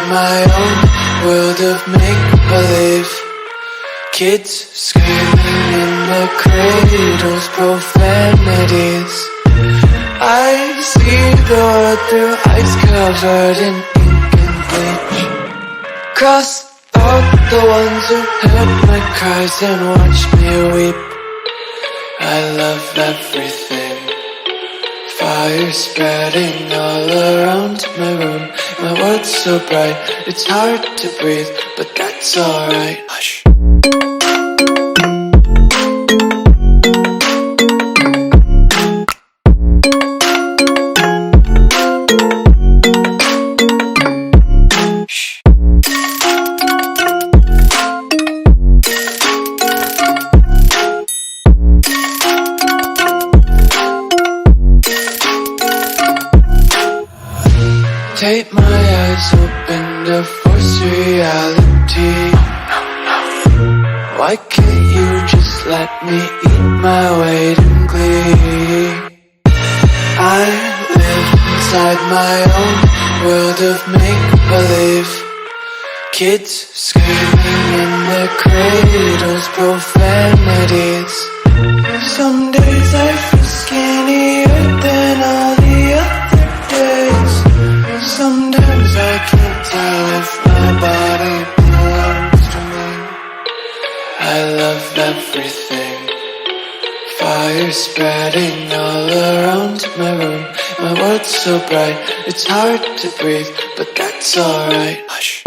my own world of make-believe. Kids screaming in the cradles, profanities. I see the world through ice covered in ink and bleach. Cross out the ones who heard my cries and watched me weep. I love everything. Fire spreading all around my room. My world's so bright, it's hard to breathe, but that's alright. Hush. Tape my eyes open to force reality. Why can't you just let me eat my weight in glee? I live inside my own world of make-believe. Kids screaming in their cradles, profanities. Some days I feel skinnier than all the other days. Sometimes I can't tell if my body belongs to me. I love everything. Fire spreading all around my room. My world's so bright, it's hard to breathe, but that's alright. Hush.